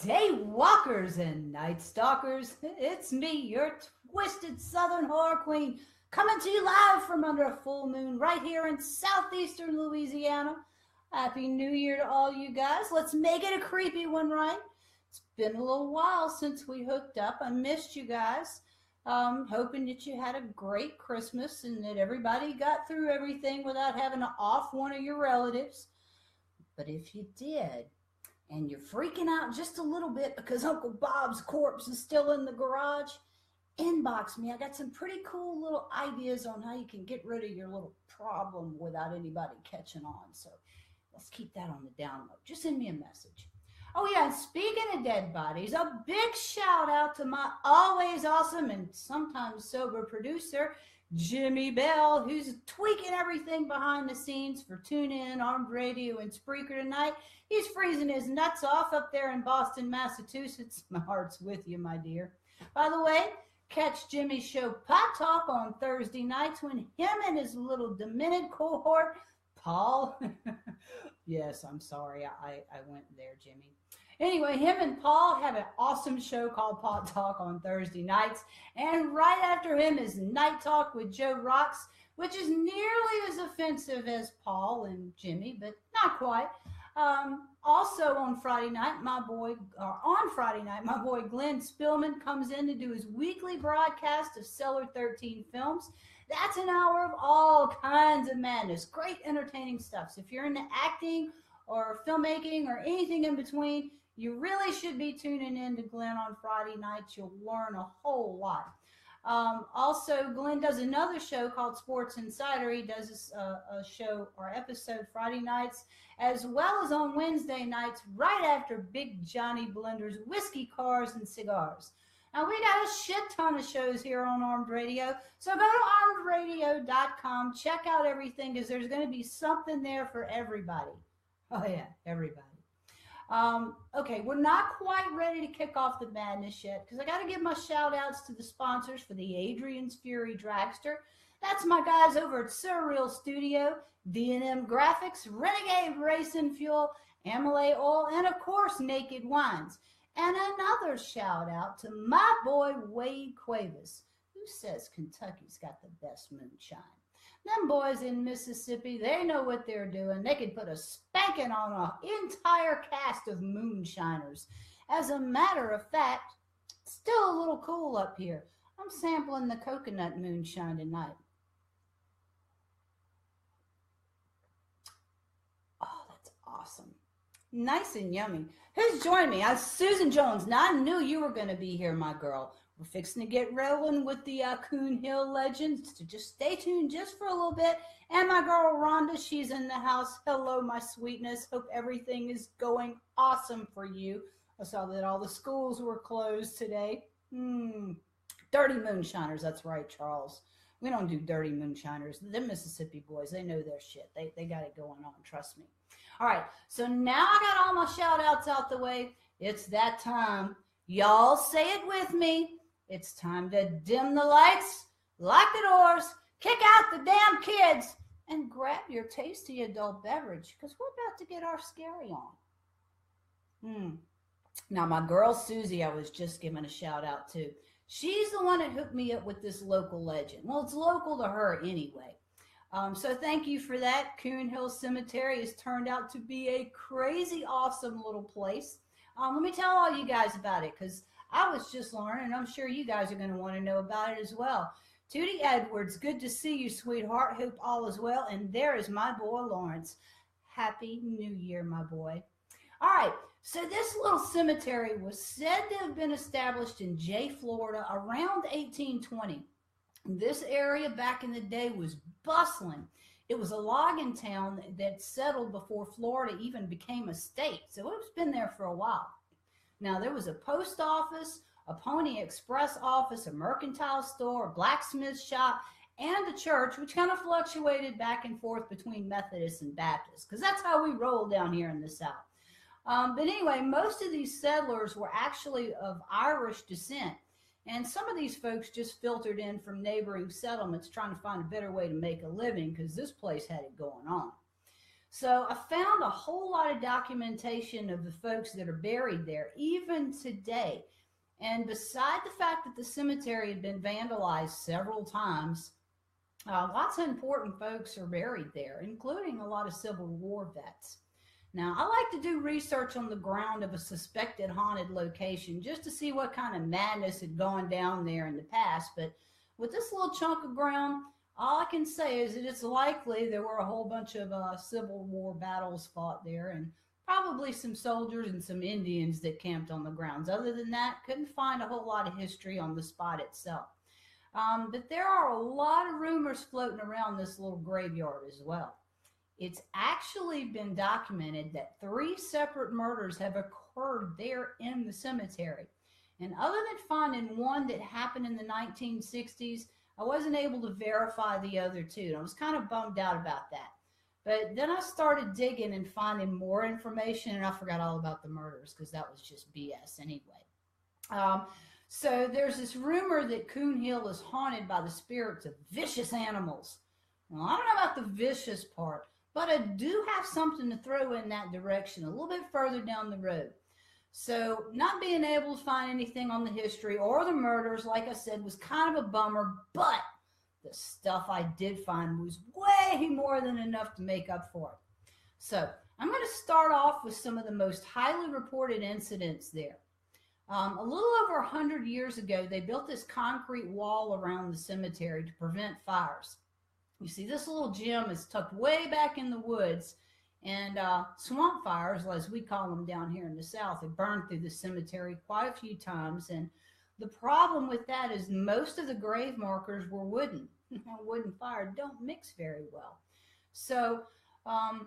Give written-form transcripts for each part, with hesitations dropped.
Day walkers and night stalkers, it's me, your twisted southern horror queen, coming to you live from under a full moon right here in southeastern Louisiana. Happy New Year to all you guys. Let's make it a creepy one, right? It's been a little while since we hooked up. I missed you guys. Hoping that you had a great Christmas and that everybody got through everything without having to off one of your relatives. But if you did, and you're freaking out just a little bit because Uncle Bob's corpse is still in the garage, inbox me. I got some pretty cool little ideas on how you can get rid of your little problem without anybody catching on. So let's keep that on the down low. Just send me a message. Oh, yeah, and speaking of dead bodies, a big shout out to my always awesome and sometimes sober producer, Jimmy Bell, who's tweaking everything behind the scenes for TuneIn, Armed Radio, and Spreaker tonight. He's freezing his nuts off up there in Boston, Massachusetts. My heart's with you, my dear. By the way, catch Jimmy's show Pot Talk on Thursday nights when him and his little demented cohort, Paul. Yes, I'm sorry. I went there, Jimmy. Anyway, him and Paul have an awesome show called Pot Talk on Thursday nights. And right after him is Night Talk with Joe Rocks, which is nearly as offensive as Paul and Jimmy, but not quite. Also on Friday night, my boy Glenn Spillman comes in to do his weekly broadcast of Cellar 13 Films. That's an hour of all kinds of madness, great entertaining stuff. So if you're into acting or filmmaking or anything in between, you really should be tuning in to Glenn on Friday nights. You'll learn a whole lot. Also, Glenn does another show called Sports Insider. He does a show or episode Friday nights, as well as on Wednesday nights, right after Big Johnny Blender's Whiskey, Cars, and Cigars. Now, we got a shit ton of shows here on Armed Radio, so go to armedradio.com, check out everything, because there's going to be something there for everybody. Oh, yeah, everybody. Okay, we're not quite ready to kick off the madness yet because I got to give my shout outs to the sponsors for the Adrian's Fury Dragster. That's my guys over at Surreal Studio, D&M Graphics, Renegade Racing Fuel, Amelie Oil, and of course, Naked Wines. And another shout out to my boy Wade Cuevas, who says Kentucky's got the best moonshine. Them boys in Mississippi, they know what they're doing. They could put a spanking on an entire cast of moonshiners. As a matter of fact, it's still a little cool up here. I'm sampling the coconut moonshine tonight. Oh, that's awesome. Nice and yummy. Who's joining me? Susan Jones. Now, I knew you were going to be here, my girl. We're fixing to get rolling with the Coon Hill legends, so just stay tuned just for a little bit. And my girl Rhonda, she's in the house. Hello, my sweetness. Hope everything is going awesome for you. I saw that all the schools were closed today. Dirty moonshiners, that's right, Charles. We don't do dirty moonshiners. The Mississippi boys, they know their shit. They got it going on, trust me. All right, so now I got all my shout-outs out the way. It's that time. Y'all say it with me. It's time to dim the lights, lock the doors, kick out the damn kids, and grab your tasty adult beverage because we're about to get our scary on. Now, my girl Susie, I was just giving a shout out to. She's the one that hooked me up with this local legend. Well, it's local to her anyway. So thank you for that. Coon Hill Cemetery has turned out to be a crazy awesome little place. Let me tell all you guys about it because I was just learning, and I'm sure you guys are going to want to know about it as well. Tootie Edwards, good to see you, sweetheart. Hope all is well. And there is my boy, Lawrence. Happy New Year, my boy. All right, so this little cemetery was said to have been established in Jay, Florida around 1820. This area back in the day was bustling. It was a logging town that settled before Florida even became a state. So it's been there for a while. Now, there was a post office, a Pony Express office, a mercantile store, a blacksmith shop, and a church, which kind of fluctuated back and forth between Methodists and Baptists, because that's how we roll down here in the South. But anyway, most of these settlers were actually of Irish descent, and some of these folks just filtered in from neighboring settlements trying to find a better way to make a living because this place had it going on. So I found a whole lot of documentation of the folks that are buried there, even today. And beside the fact that the cemetery had been vandalized several times, lots of important folks are buried there, including a lot of Civil War vets. Now, I like to do research on the ground of a suspected haunted location just to see what kind of madness had gone down there in the past. But with this little chunk of ground, all I can say is that it's likely there were a whole bunch of Civil War battles fought there and probably some soldiers and some Indians that camped on the grounds. Other than that, couldn't find a whole lot of history on the spot itself. But there are a lot of rumors floating around this little graveyard as well. It's actually been documented that 3 separate murders have occurred there in the cemetery. And other than finding one that happened in the 1960s, I wasn't able to verify the other 2. And I was kind of bummed out about that. But then I started digging and finding more information, and I forgot all about the murders because that was just BS anyway. So there's this rumor that Coon Hill is haunted by the spirits of vicious animals. Well, I don't know about the vicious part, but I do have something to throw in that direction a little bit further down the road. So not being able to find anything on the history or the murders, like I said, was kind of a bummer, but the stuff I did find was way more than enough to make up for it. So I'm going to start off with some of the most highly reported incidents there. A little over 100 years ago, they built this concrete wall around the cemetery to prevent fires. You see, this little gym is tucked way back in the woods, and swamp fires, as we call them down here in the South, have burned through the cemetery quite a few times. And the problem with that is most of the grave markers were wooden. Wood and fire don't mix very well. So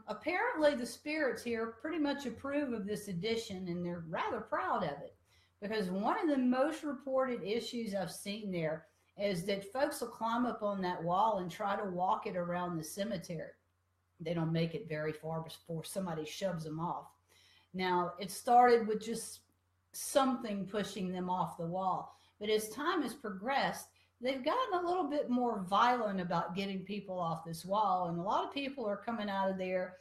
apparently the spirits here pretty much approve of this addition, and they're rather proud of it. Because one of the most reported issues I've seen there is that folks will climb up on that wall and try to walk it around the cemetery. They don't make it very far before somebody shoves them off. Now, it started with just something pushing them off the wall. But as time has progressed, they've gotten a little bit more violent about getting people off this wall. And a lot of people are coming out of there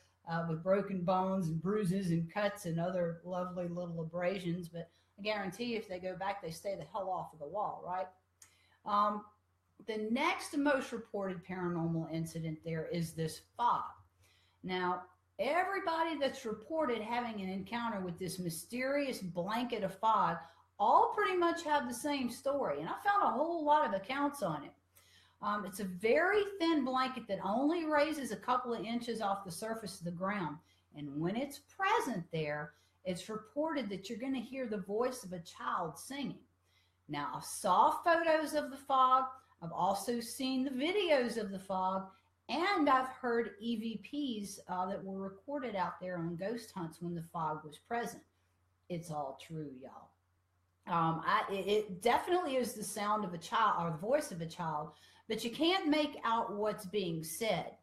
with broken bones and bruises and cuts and other lovely little abrasions. But I guarantee if they go back, they stay the hell off of the wall, right? The next most reported paranormal incident there is this fog. Now, everybody that's reported having an encounter with this mysterious blanket of fog all pretty much have the same story. And I found a whole lot of accounts on it. It's a very thin blanket that only raises a couple of inches off the surface of the ground. And when it's present there, it's reported that you're going to hear the voice of a child singing. Now, I saw photos of the fog. I've also seen the videos of the fog. And I've heard EVPs that were recorded out there on ghost hunts when the fog was present. It's all true, y'all. It definitely is the sound of a child or the voice of a child, but you can't make out what's being said.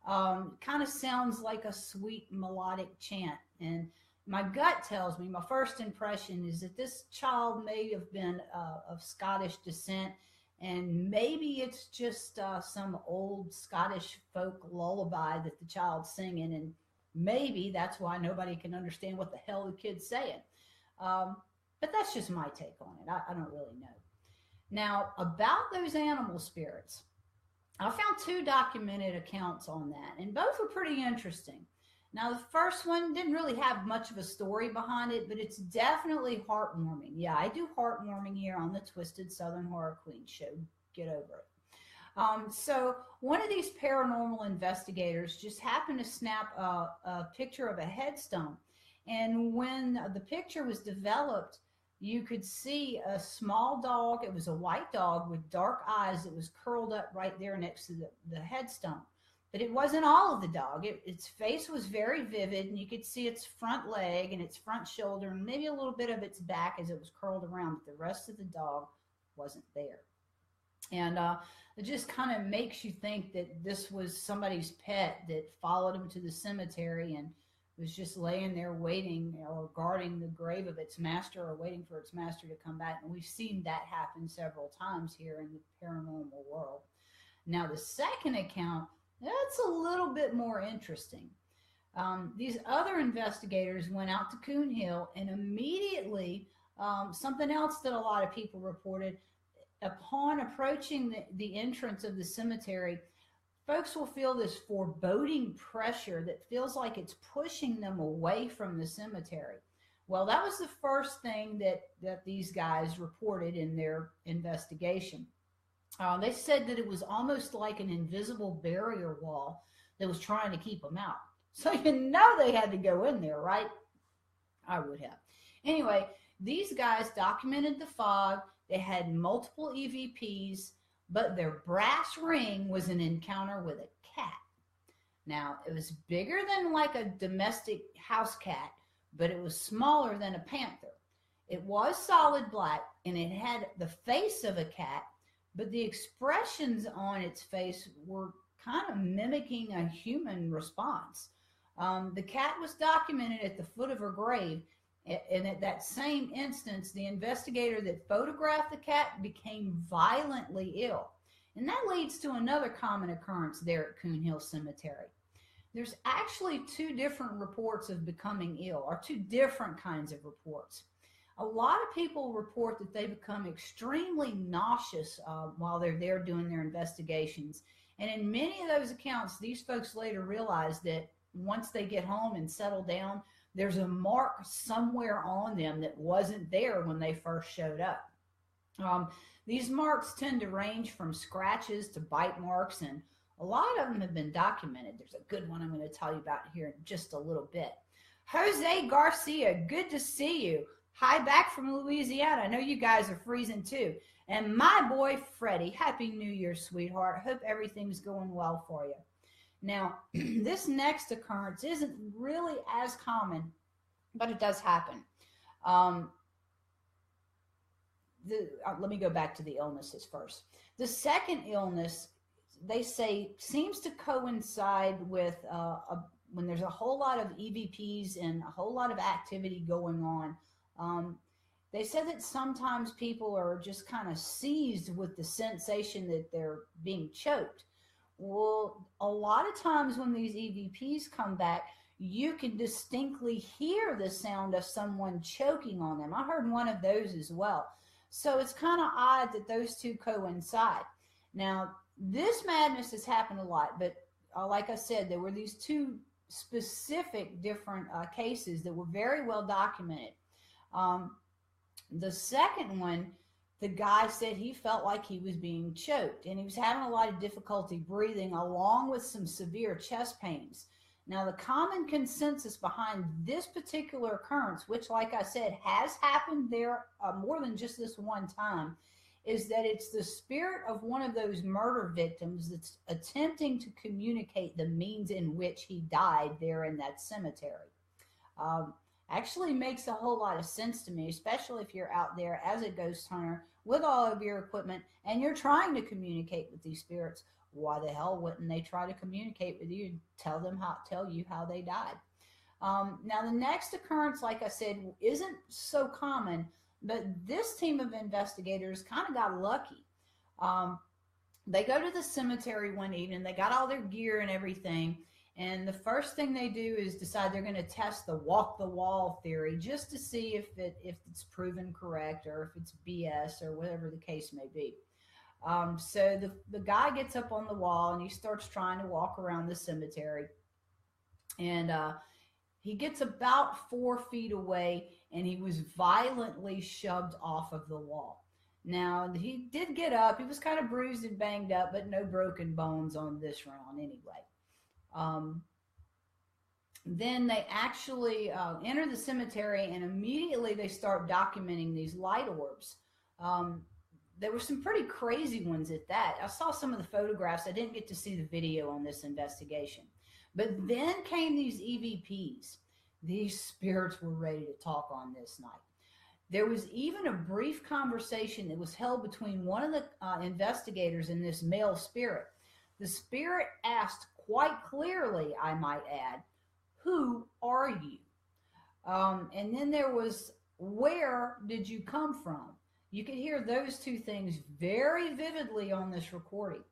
Kind of sounds like a sweet melodic chant. And my gut tells me, my first impression is that this child may have been of Scottish descent, and maybe it's just some old Scottish folk lullaby that the child's singing, and maybe that's why nobody can understand what the hell the kid's saying. But that's just my take on it. I don't really know. Now, about those animal spirits, I found 2 documented accounts on that, and both were pretty interesting. Now, the first one didn't really have much of a story behind it, but it's definitely heartwarming. Yeah, I do heartwarming here on the Twisted Southern Horror Queen show. Get over it. So one of these paranormal investigators just happened to snap a picture of a headstone. And when the picture was developed, you could see a small dog. It was a white dog with dark eyes that was curled up right there next to the headstone. But it wasn't all of the dog. Its face was very vivid, and you could see its front leg and its front shoulder and maybe a little bit of its back as it was curled around, but the rest of the dog wasn't there. And it just kind of makes you think that this was somebody's pet that followed him to the cemetery and was just laying there waiting or guarding the grave of its master or waiting for its master to come back. And we've seen that happen several times here in the paranormal world. Now, the second account, that's a little bit more interesting. These other investigators went out to Coon Hill, and immediately, something else that a lot of people reported, upon approaching the entrance of the cemetery, folks will feel this foreboding pressure that feels like it's pushing them away from the cemetery. Well, that was the first thing that these guys reported in their investigation. They said that it was almost like an invisible barrier wall that was trying to keep them out. So you know they had to go in there, right? I would have. Anyway, these guys documented the fog. They had multiple EVPs, but their brass ring was an encounter with a cat. Now, it was bigger than like a domestic house cat, but it was smaller than a panther. It was solid black, and it had the face of a cat, but the expressions on its face were kind of mimicking a human response. The cat was documented at the foot of her grave, and at that same instance, the investigator that photographed the cat became violently ill. And that leads to another common occurrence there at Coon Hill Cemetery. There's actually two different reports of becoming ill, or two different kinds of reports. A lot of people report that they become extremely nauseous while they're there doing their investigations. And in many of those accounts, these folks later realize that once they get home and settle down, there's a mark somewhere on them that wasn't there when they first showed up. These marks tend to range from scratches to bite marks, and a lot of them have been documented. There's a good one I'm going to tell you about here in just a little bit. Jose Garcia, good to see you. Hi, back from Louisiana. I know you guys are freezing too. And my boy, Freddie, Happy New Year, sweetheart. Hope everything's going well for you. Now, this next occurrence isn't really as common, but it does happen. Let me go back to the illnesses first. The second illness, they say, seems to coincide with when there's a whole lot of EVPs and a whole lot of activity going on. They said that sometimes people are just kind of seized with the sensation that they're being choked. Well, a lot of times when these EVPs come back, you can distinctly hear the sound of someone choking on them. I heard one of those as well. So it's kind of odd that those two coincide. Now, this madness has happened a lot, but like I said, there were these two specific different cases that were very well documented. The second one, the guy said he felt like he was being choked, and he was having a lot of difficulty breathing along with some severe chest pains. Now, the common consensus behind this particular occurrence, which, like I said, has happened there more than just this one time, is that it's the spirit of one of those murder victims that's attempting to communicate the means in which he died there in that cemetery. Actually makes a whole lot of sense to me, especially if you're out there as a ghost hunter with all of your equipment and you're trying to communicate with these spirits. Why the hell wouldn't they try to communicate with you and tell you how they died? Now, the next occurrence, like I said, isn't so common, but this team of investigators kind of got lucky. They go to the cemetery one evening. They got all their gear and everything. And the first thing they do is decide they're going to test the walk the wall theory just to see if it's proven correct or if it's BS or whatever the case may be. So the guy gets up on the wall and he starts trying to walk around the cemetery. And he gets about 4 feet away and he was violently shoved off of the wall. Now, he did get up. He was kind of bruised and banged up, but no broken bones on this round anyway. Then they actually enter the cemetery and immediately they start documenting these light orbs. There were some pretty crazy ones at that. I saw some of the photographs. I didn't get to see the video on this investigation. But then came these EVPs. These spirits were ready to talk on this night. There was even a brief conversation that was held between one of the investigators and this male spirit. The spirit asked quite clearly, I might add, "Who are you?" And then there was, "Where did you come from?" You could hear those two things very vividly on this recording.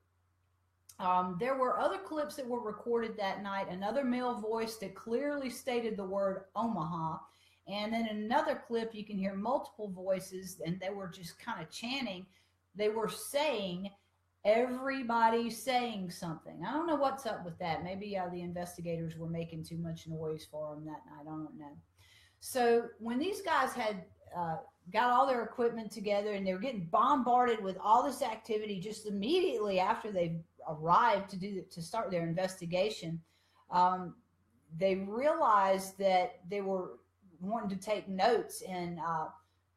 There were other clips that were recorded that night, another male voice that clearly stated the word Omaha. And then another clip, you can hear multiple voices, and they were just kind of chanting. They were saying, everybody's saying something. I don't know what's up with that. Maybe the investigators were making too much noise for them that night. I don't know. So when these guys had got all their equipment together and they were getting bombarded with all this activity just immediately after they arrived to start their investigation, um, they realized that they were wanting to take notes and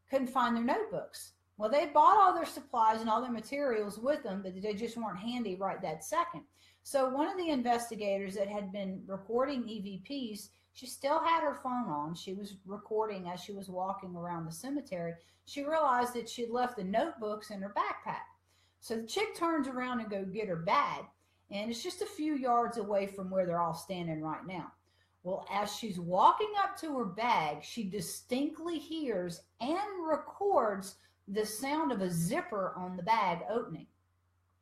couldn't find their notebooks. Well, they bought all their supplies and all their materials with them, but they just weren't handy right that second. So one of the investigators that had been recording EVPs, she still had her phone on. She was recording as she was walking around the cemetery. She realized that she'd left the notebooks in her backpack. So the chick turns around and go get her bag, and it's just a few yards away from where they're all standing right now. Well, as she's walking up to her bag, she distinctly hears and records the sound of a zipper on the bag opening.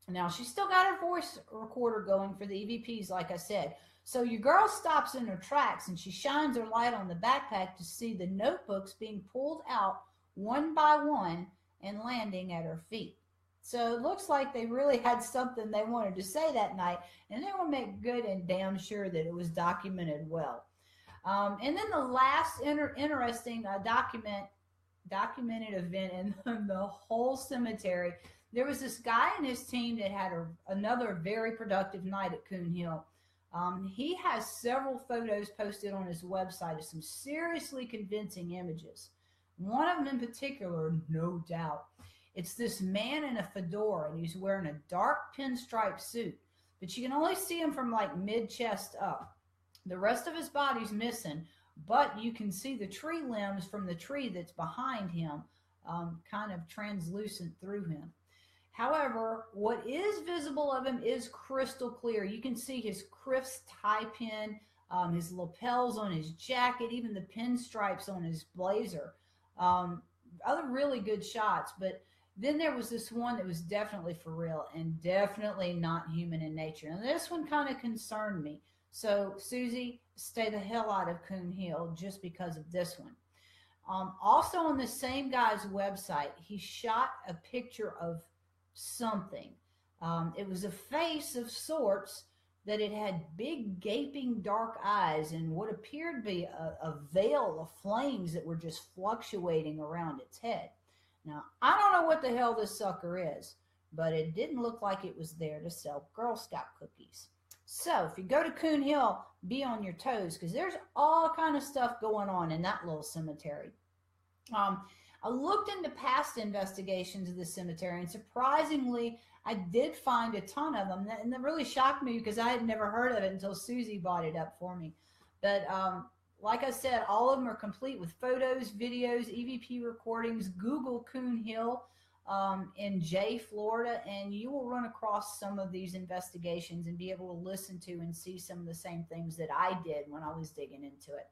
Now, she's still got her voice recorder going for the EVPs, like I said. So your girl stops in her tracks and she shines her light on the backpack to see the notebooks being pulled out one by one and landing at her feet. So it looks like they really had something they wanted to say that night, and they will make good and damn sure that it was documented well. And then the last interesting documented event in the whole cemetery, there was this guy and his team that had another very productive night at Coon Hill. He has several photos posted on his website of some seriously convincing images. One of them in particular, no doubt, it's this man in a fedora, and he's wearing a dark pinstripe suit, but you can only see him from like mid-chest up. The rest of his body's missing, but you can see the tree limbs from the tree that's behind him, kind of translucent through him. However, what is visible of him is crystal clear. You can see his crisp tie pin, his lapels on his jacket, even the pinstripes on his blazer. Other really good shots, but then there was this one that was definitely for real and definitely not human in nature. And this one kind of concerned me. So, Susie, stay the hell out of Coon Hill just because of this one. Also on the same guy's website, he shot a picture of something. It was a face of sorts that it had big gaping dark eyes and what appeared to be a veil of flames that were just fluctuating around its head. Now, I don't know what the hell this sucker is, but it didn't look like it was there to sell Girl Scout cookies. So if you go to Coon Hill, be on your toes because there's all kind of stuff going on in that little cemetery. I looked into past investigations of the cemetery, and surprisingly, I did find a ton of them. And that really shocked me because I had never heard of it until Susie brought it up for me. But like I said, all of them are complete with photos, videos, EVP recordings. Google Coon Hill in Jay, Florida, and you will run across some of these investigations and be able to listen to and see some of the same things that I did when I was digging into it.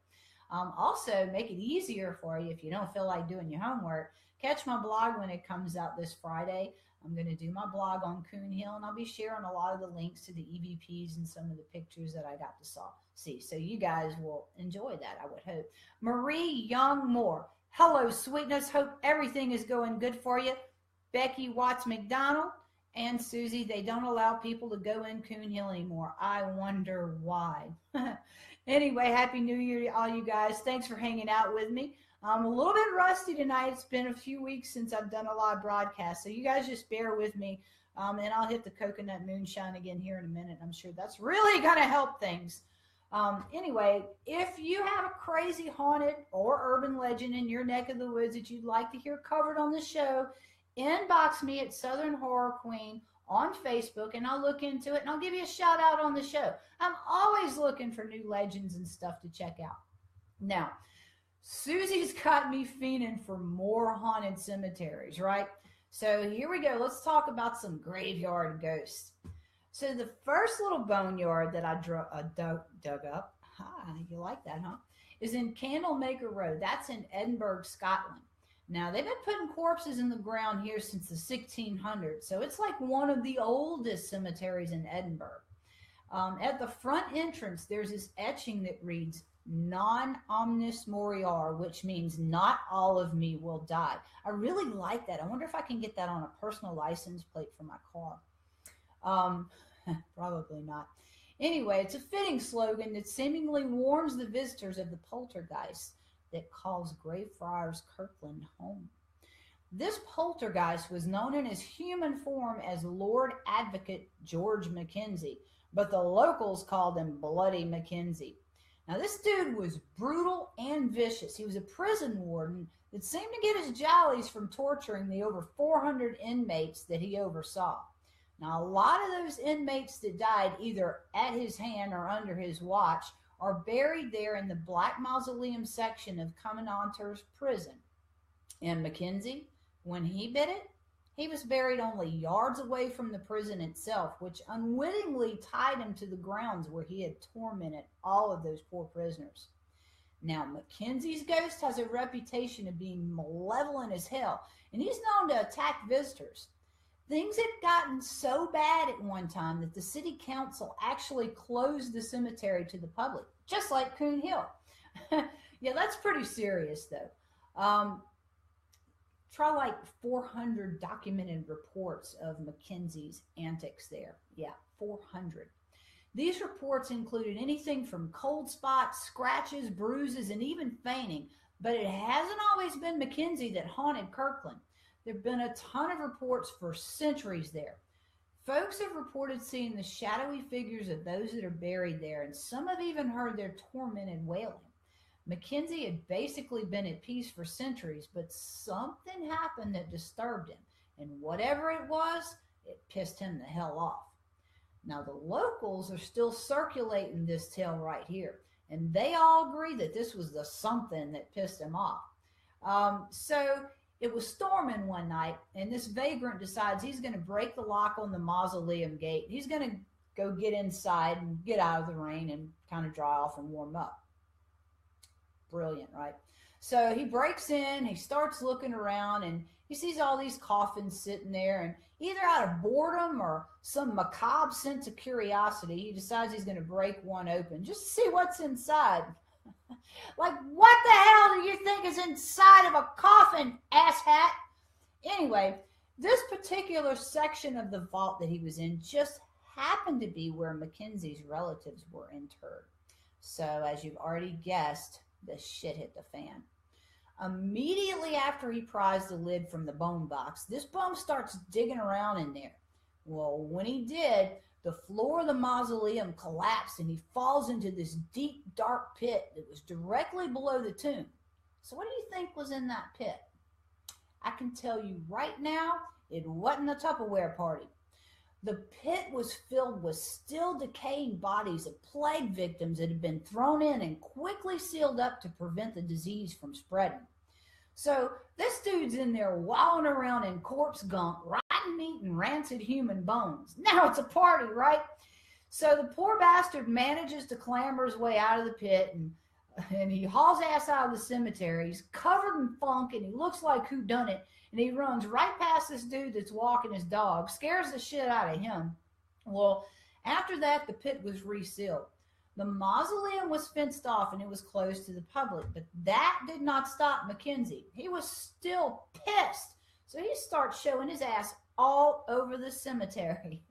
Also, make it easier for you if you don't feel like doing your homework. Catch my blog when it comes out this Friday. I'm going to do my blog on Coon Hill, and I'll be sharing a lot of the links to the EVPs and some of the pictures that I got to see. So you guys will enjoy that, I would hope. Marie Young Moore. Hello, sweetness. Hope everything is going good for you. Becky Watts McDonald and Susie, they don't allow people to go in Coon Hill anymore. I wonder why. Anyway, Happy New Year to all you guys. Thanks for hanging out with me. I'm a little bit rusty tonight. It's been a few weeks since I've done a live broadcast, so you guys just bear with me, and I'll hit the coconut moonshine again here in a minute. I'm sure that's really going to help things. Anyway, if you have a crazy haunted or urban legend in your neck of the woods that you'd like to hear covered on the show, inbox me at Southern Horror Queen on Facebook, and I'll look into it, and I'll give you a shout out on the show. I'm always looking for new legends and stuff to check out. Now, Susie's got me fiending for more haunted cemeteries, right? So here we go. Let's talk about some graveyard ghosts. So the first little boneyard that I dug up, hi, you like that, huh? Is in Candlemaker Road. That's in Edinburgh, Scotland. Now, they've been putting corpses in the ground here since the 1600s, so it's like one of the oldest cemeteries in Edinburgh. At the front entrance, there's this etching that reads, Non omnis moriar, which means not all of me will die. I really like that. I wonder if I can get that on a personal license plate for my car. Um, Probably not. Anyway, it's a fitting slogan that seemingly warns the visitors of the poltergeist that calls Greyfriars Kirkland home. This poltergeist was known in his human form as Lord Advocate George McKenzie, but the locals called him Bloody McKenzie. Now, this dude was brutal and vicious. He was a prison warden that seemed to get his jollies from torturing the over 400 inmates that he oversaw. Now, a lot of those inmates that died either at his hand or under his watch are buried there in the Black Mausoleum section of Commandant's prison. And McKenzie, when he did it, he was buried only yards away from the prison itself, which unwittingly tied him to the grounds where he had tormented all of those poor prisoners. Now, McKenzie's ghost has a reputation of being malevolent as hell, and he's known to attack visitors. Things had gotten so bad at one time that the city council actually closed the cemetery to the public, just like Coon Hill. Yeah, that's pretty serious, though. Try like 400 documented reports of McKenzie's antics there. Yeah, 400. These reports included anything from cold spots, scratches, bruises, and even fainting. But it hasn't always been McKenzie that haunted Kirkland. There have been a ton of reports for centuries there. Folks have reported seeing the shadowy figures of those that are buried there, and some have even heard their tormented wailing. McKenzie had basically been at peace for centuries, but something happened that disturbed him, and whatever it was, it pissed him the hell off. Now, the locals are still circulating this tale right here, and they all agree that this was the something that pissed him off. So it was storming one night, and this vagrant decides he's going to break the lock on the mausoleum gate. He's going to go get inside and get out of the rain and kind of dry off and warm up. Brilliant, right? So he breaks in, he starts looking around, and he sees all these coffins sitting there, and either out of boredom or some macabre sense of curiosity, he decides he's going to break one open just to see what's inside. Like, what the hell do you think is inside of a coffin, asshat? Anyway, this particular section of the vault that he was in just happened to be where McKenzie's relatives were interred. So, as you've already guessed, the shit hit the fan. Immediately after he pries the lid from the bone box, this bum starts digging around in there. Well, when he did, the floor of the mausoleum collapsed and he falls into this deep, dark pit that was directly below the tomb. So what do you think was in that pit? I can tell you right now, it wasn't a Tupperware party. The pit was filled with still decaying bodies of plague victims that had been thrown in and quickly sealed up to prevent the disease from spreading. So this dude's in there wallowing around in corpse gunk, rotten meat and rancid human bones. Now it's a party, right? So the poor bastard manages to clamber his way out of the pit, and he hauls ass out of the cemetery. He's covered in funk, and he looks like whodunit. And he runs right past this dude that's walking his dog, scares the shit out of him. Well, after that, the pit was resealed. The mausoleum was fenced off and it was closed to the public, but that did not stop McKenzie. He was still pissed. So he starts showing his ass all over the cemetery.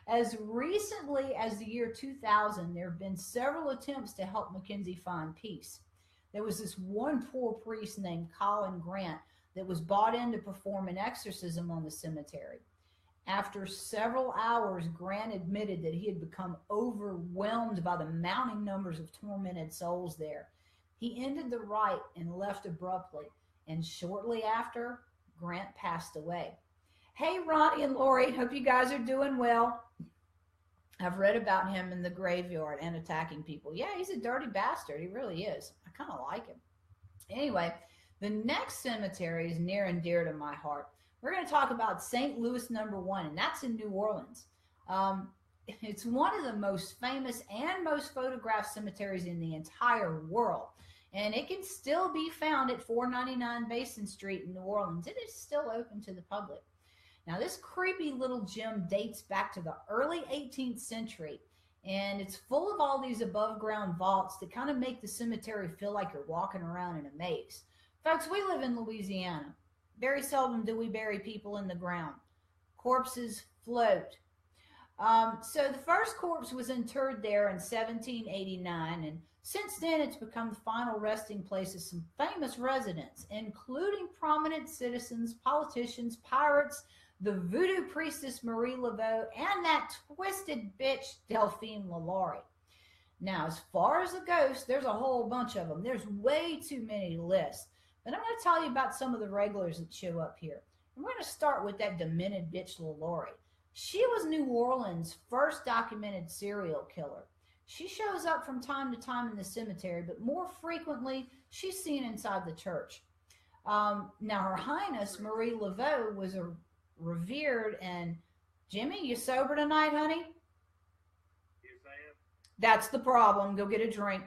As recently as the year 2000, there have been several attempts to help McKenzie find peace. There was this one poor priest named Colin Grant that was brought in to perform an exorcism on the cemetery. After several hours, Grant admitted that he had become overwhelmed by the mounting numbers of tormented souls there. He ended the rite and left abruptly, and shortly after, Grant passed away. Hey, Ronnie and Lori, hope you guys are doing well. I've read about him in the graveyard and attacking people. Yeah, he's a dirty bastard. He really is. I kind of like him. Anyway, the next cemetery is near and dear to my heart. We're going to talk about St. Louis number 1, and that's in New Orleans. It's one of the most famous and most photographed cemeteries in the entire world. and it can still be found at 499 Basin Street in New Orleans. It is still open to the public. Now, this creepy little gym dates back to the early 18th century, and it's full of all these above ground vaults that kind of make the cemetery feel like you're walking around in a maze. Folks, we live in Louisiana. Very seldom do we bury people in the ground. Corpses float. So the first corpse was interred there in 1789, and since then it's become the final resting place of some famous residents, including prominent citizens, politicians, pirates, the voodoo priestess Marie Laveau, and that twisted bitch Delphine Lalaurie. Now, as far as the ghosts, there's a whole bunch of them. There's way too many to list. But I'm going to tell you about some of the regulars that show up here. And we're going to start with that demented bitch Lalaurie. She was New Orleans' first documented serial killer. She shows up from time to time in the cemetery, but more frequently, she's seen inside the church. Now, Her Highness Marie Laveau was a revered and Jimmy, you sober tonight, honey? Yes, I am. That's the problem. Go get a drink.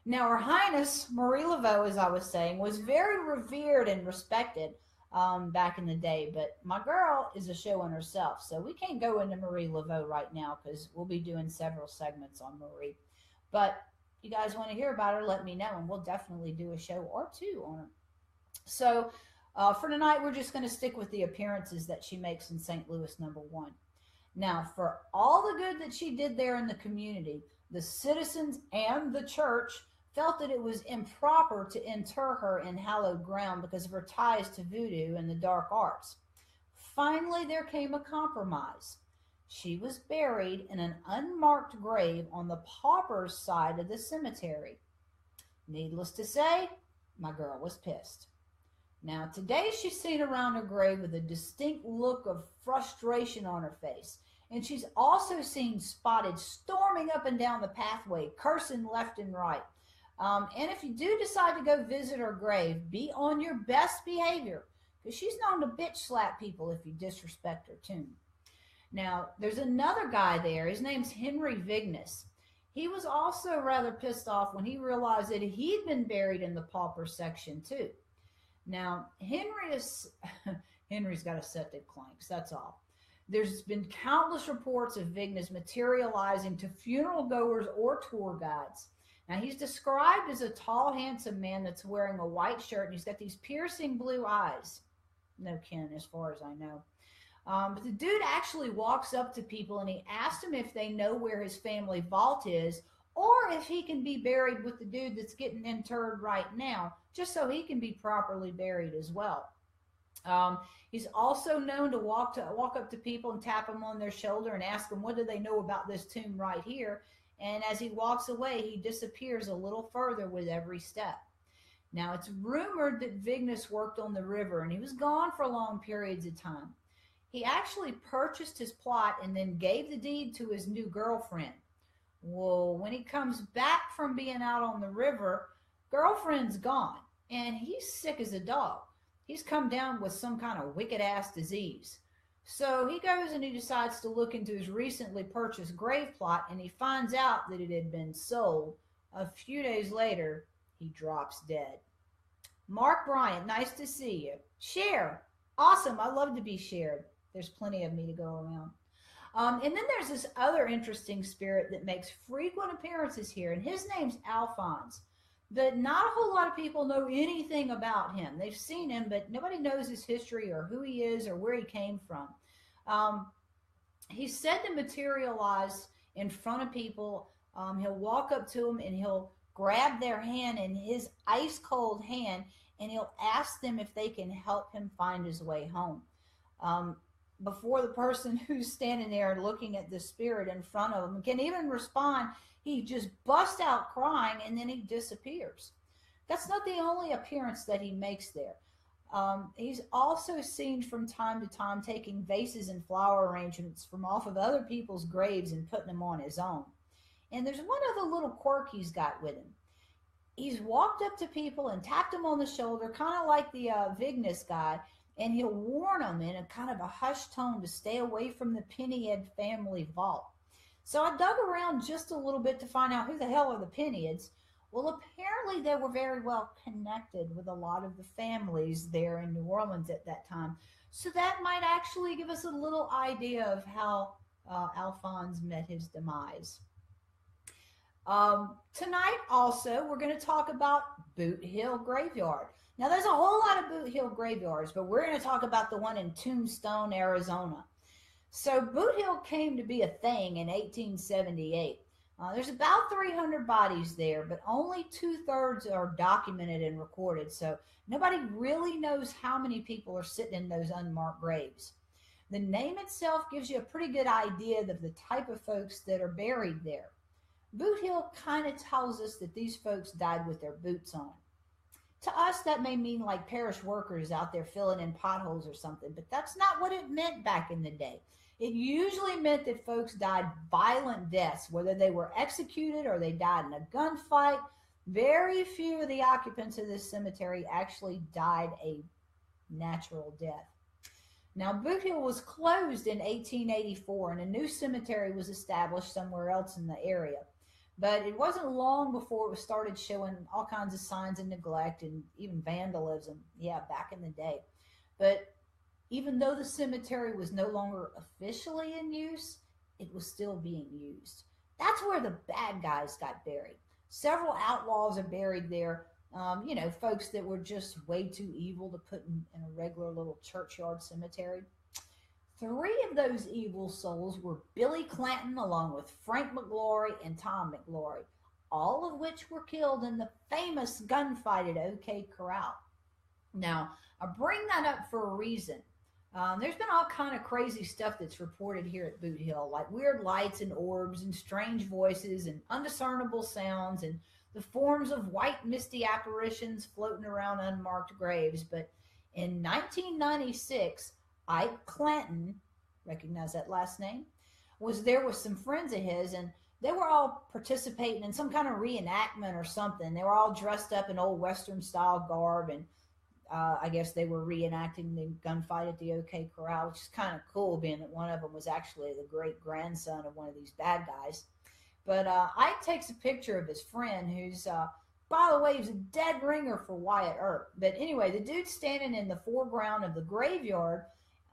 Now, Her Highness Marie Laveau, as I was saying, was very revered and respected back in the day. But my girl is a show in herself, so we can't go into Marie Laveau right now because we'll be doing several segments on Marie. But you guys want to hear about her, let me know, and we'll definitely do a show or two on her. So for tonight, we're just going to stick with the appearances that she makes in St. Louis, number 1. Now, for all the good that she did there in the community, the citizens and the church felt that it was improper to inter her in hallowed ground because of her ties to voodoo and the dark arts. Finally, there came a compromise. She was buried in an unmarked grave on the pauper's side of the cemetery. Needless to say, my girl was pissed. Now, today she's seen around her grave with a distinct look of frustration on her face. And she's also seen spotted storming up and down the pathway, cursing left and right. And if you do decide to go visit her grave, be on your best behavior, because she's known to bitch slap people if you disrespect her tune. Now, there's another guy there. His name's Henry Vignes. He was also rather pissed off when he realized that he'd been buried in the pauper section too. Now, Henry's got a septic clanks, that's all. There's been countless reports of Vignes materializing to funeral goers or tour guides. Now, he's described as a tall, handsome man that's wearing a white shirt, and he's got these piercing blue eyes. No kin, as far as I know. But the dude actually walks up to people, and he asks them if they know where his family vault is, or if he can be buried with the dude that's getting interred right now, just so he can be properly buried as well. He's also known to walk up to people and tap them on their shoulder and ask them, what do they know about this tomb right here? And as he walks away, he disappears a little further with every step. Now, it's rumored that Vignes worked on the river, and he was gone for long periods of time. He actually purchased his plot and then gave the deed to his new girlfriend. Well, when he comes back from being out on the river, girlfriend's gone, and he's sick as a dog. He's come down with some kind of wicked-ass disease. So he goes and he decides to look into his recently purchased grave plot, and he finds out that it had been sold. A few days later, he drops dead. Mark Bryant, nice to see you. Cher, awesome. I love to be shared. There's plenty of me to go around. And then there's this other interesting spirit that makes frequent appearances here, and his name's Alphonse. But not a whole lot of people know anything about him. They've seen him, but nobody knows his history or who he is or where he came from. He's said to materialize in front of people. He'll walk up to them and he'll grab their hand in his ice cold hand, and he'll ask them if they can help him find his way home. Before the person who's standing there looking at the spirit in front of him can even respond, he just busts out crying and then he disappears. That's not the only appearance that he makes there. He's also seen from time to time taking vases and flower arrangements from off of other people's graves and putting them on his own. And there's one other little quirk he's got with him. He's walked up to people and tapped them on the shoulder, kind of like the Vignes guy, and he'll warn them in a kind of a hushed tone to stay away from the Pennyhead family vault. So I dug around just a little bit to find out who the hell are the Pennyheads. Well, apparently they were very well connected with a lot of the families there in New Orleans at that time. So that might actually give us a little idea of how Alphonse met his demise. Tonight, also, we're going to talk about Boot Hill Graveyard. Now, there's a whole lot of Boot Hill graveyards, but we're going to talk about the one in Tombstone, Arizona. So, Boot Hill came to be a thing in 1878. There's about 300 bodies there, but only two-thirds are documented and recorded. So, nobody really knows how many people are sitting in those unmarked graves. The name itself gives you a pretty good idea of the type of folks that are buried there. Boot Hill kind of tells us that these folks died with their boots on. To us, that may mean like parish workers out there filling in potholes or something, but that's not what it meant back in the day. It usually meant that folks died violent deaths, whether they were executed or they died in a gunfight. Very few of the occupants of this cemetery actually died a natural death. Now, Boot Hill was closed in 1884, and a new cemetery was established somewhere else in the area. But it wasn't long before it started showing all kinds of signs of neglect and even vandalism. Yeah, back in the day. But even though the cemetery was no longer officially in use, it was still being used. That's where the bad guys got buried. Several outlaws are buried there. Folks that were just way too evil to put in a regular little churchyard cemetery. 3 of those evil souls were Billy Clanton along with Frank McGlory and Tom McGlory, all of which were killed in the famous gunfight at OK Corral. Now, I bring that up for a reason. There's been all kind of crazy stuff that's reported here at Boot Hill, like weird lights and orbs and strange voices and undiscernible sounds and the forms of white misty apparitions floating around unmarked graves. But in 1996, Ike Clanton, recognize that last name, was there with some friends of his, and they were all participating in some kind of reenactment or something. They were all dressed up in old Western style garb, and I guess they were reenacting the gunfight at the OK Corral, which is kind of cool, being that one of them was actually the great grandson of one of these bad guys. But Ike takes a picture of his friend, who's, by the way, he's a dead ringer for Wyatt Earp. But anyway, the dude's standing in the foreground of the graveyard,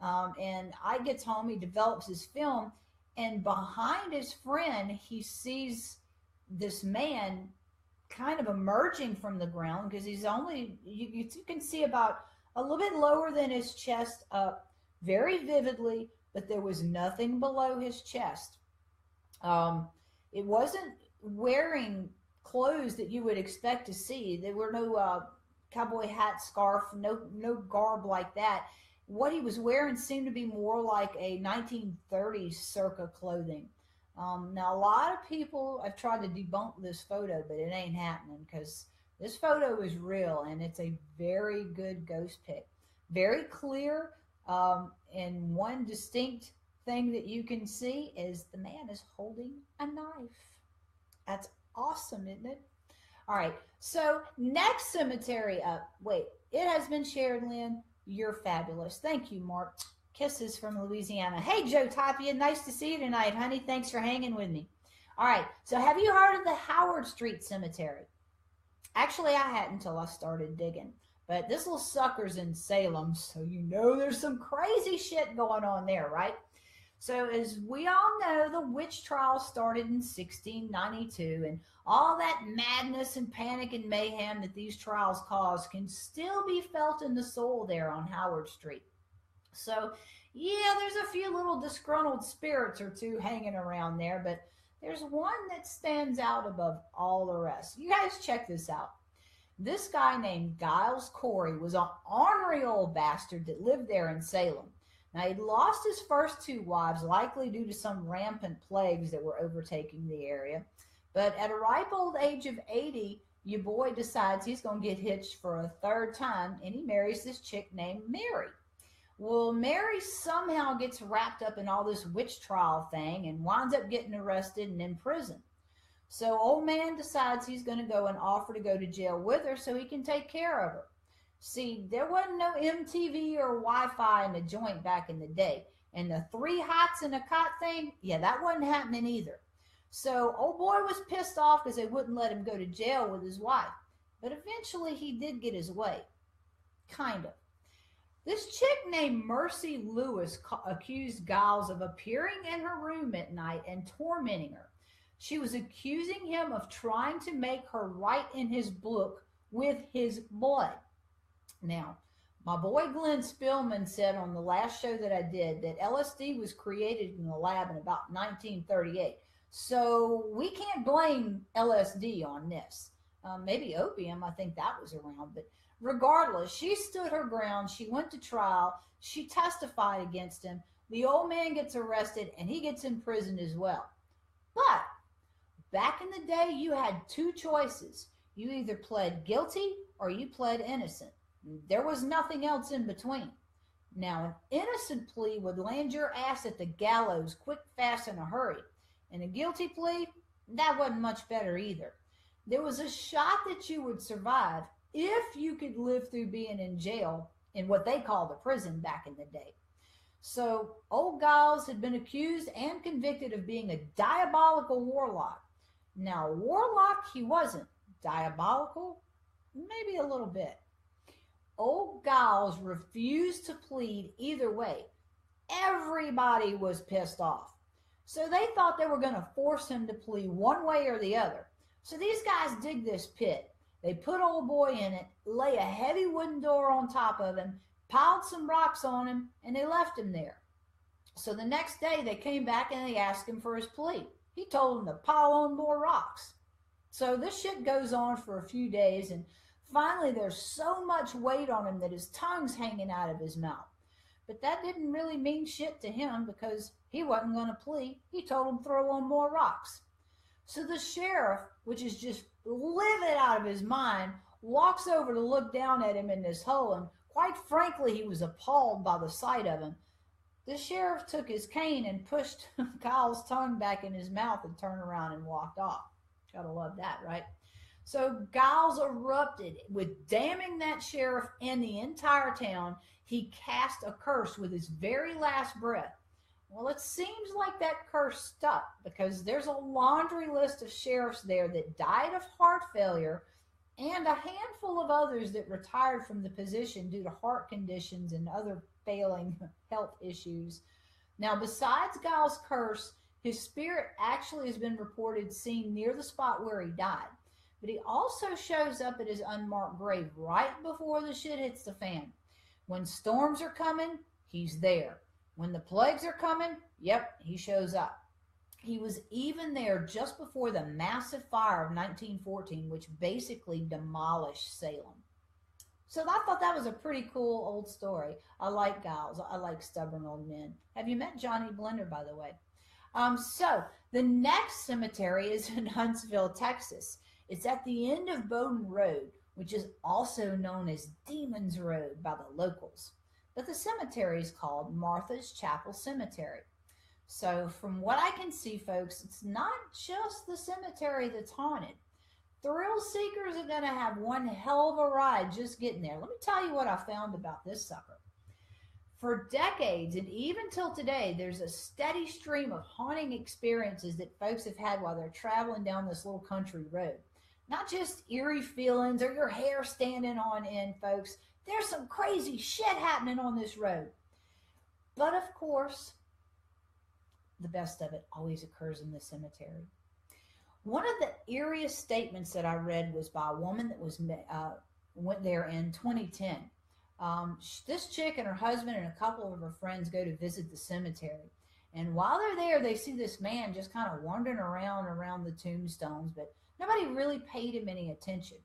and Ike gets home, he develops his film, and behind his friend, he sees this man kind of emerging from the ground, because he's only, you can see about a little bit lower than his chest up very vividly, but there was nothing below his chest. It wasn't wearing clothes that you would expect to see. There were no cowboy hat, scarf, no garb like that. What he was wearing seemed to be more like a 1930s circa clothing. Now, a lot of people have tried to debunk this photo, but it ain't happening, because this photo is real, and it's a very good ghost pic. Very clear, and one distinct thing that you can see is the man is holding a knife. That's awesome, isn't it? All right, so next cemetery up. Wait, it has been shared, Lynn. You're fabulous. Thank you, Mark. Kisses from Louisiana. Hey, Joe Tapia, nice to see you tonight, honey. Thanks for hanging with me. All right, so have you heard of the Howard Street Cemetery? Actually, I hadn't until I started digging. But this little sucker's in Salem, so you know there's some crazy shit going on there, right? So as we all know, the witch trial started in 1692, and all that madness and panic and mayhem that these trials cause can still be felt in the soul there on Howard Street. So, yeah, there's a few little disgruntled spirits or two hanging around there, but there's one that stands out above all the rest. You guys check this out. This guy named Giles Corey was an ornery old bastard that lived there in Salem. Now, he'd lost his first 2 wives, likely due to some rampant plagues that were overtaking the area. But at a ripe old age of 80, your boy decides he's going to get hitched for a 3rd time, and he marries this chick named Mary. Well, Mary somehow gets wrapped up in all this witch trial thing and winds up getting arrested and in prison. So old man decides he's going to go and offer to go to jail with her so he can take care of her. See, there wasn't no MTV or Wi-Fi in the joint back in the day. And the 3 hots in a cot thing, yeah, that wasn't happening either. So old boy was pissed off because they wouldn't let him go to jail with his wife. But eventually he did get his way. Kind of. This chick named Mercy Lewis accused Giles of appearing in her room at night and tormenting her. She was accusing him of trying to make her write in his book with his blood. Now, my boy Glenn Spillman said on the last show that I did that LSD was created in the lab in about 1938. So we can't blame LSD on this. Maybe opium, I think that was around. But regardless, she stood her ground. She went to trial. She testified against him. The old man gets arrested and he gets in prison as well. But back in the day, you had two choices. You either pled guilty or you pled innocent. There was nothing else in between. Now, an innocent plea would land your ass at the gallows quick, fast, in a hurry. And a guilty plea, that wasn't much better either. There was a shot that you would survive if you could live through being in jail in what they called the prison back in the day. So, old Giles had been accused and convicted of being a diabolical warlock. Now, warlock he wasn't. Diabolical? Maybe a little bit. Old Giles refused to plead either way. Everybody was pissed off. So they thought they were going to force him to plead one way or the other. So these guys dig this pit. They put old boy in it, lay a heavy wooden door on top of him, piled some rocks on him, and they left him there. So the next day they came back and they asked him for his plea. He told them to pile on more rocks. So this shit goes on for a few days, and finally there's so much weight on him that his tongue's hanging out of his mouth. But that didn't really mean shit to him because he wasn't going to plea. He told him throw on more rocks. So the sheriff, which is just livid out of his mind, walks over to look down at him in this hole, and quite frankly, he was appalled by the sight of him. The sheriff took his cane and pushed Kyle's tongue back in his mouth and turned around and walked off. Gotta love that, right? So Giles erupted with damning that sheriff and the entire town. He cast a curse with his very last breath. Well, it seems like that curse stuck because there's a laundry list of sheriffs there that died of heart failure and a handful of others that retired from the position due to heart conditions and other failing health issues. Now, besides Giles' curse, his spirit actually has been reported seen near the spot where he died. But he also shows up at his unmarked grave right before the shit hits the fan. When storms are coming, he's there. When the plagues are coming, yep, he shows up. He was even there just before the massive fire of 1914, which basically demolished Salem. So I thought that was a pretty cool old story. I like Giles. I like stubborn old men. Have you met Johnny Blender, by the way? So the next cemetery is in Huntsville, Texas. It's at the end of Bowden Road, which is also known as Demon's Road by the locals. But the cemetery is called Martha's Chapel Cemetery. So from what I can see, folks, it's not just the cemetery that's haunted. Thrill seekers are going to have one hell of a ride just getting there. Let me tell you what I found about this sucker. For decades, and even till today, there's a steady stream of haunting experiences that folks have had while they're traveling down this little country road. Not just eerie feelings or your hair standing on end, folks. There's some crazy shit happening on this road. But of course, the best of it always occurs in the cemetery. One of the eeriest statements that I read was by a woman that went there in 2010. This chick and her husband and a couple of her friends go to visit the cemetery. And while they're there, they see this man just kind of wandering around the tombstones, but nobody really paid him any attention.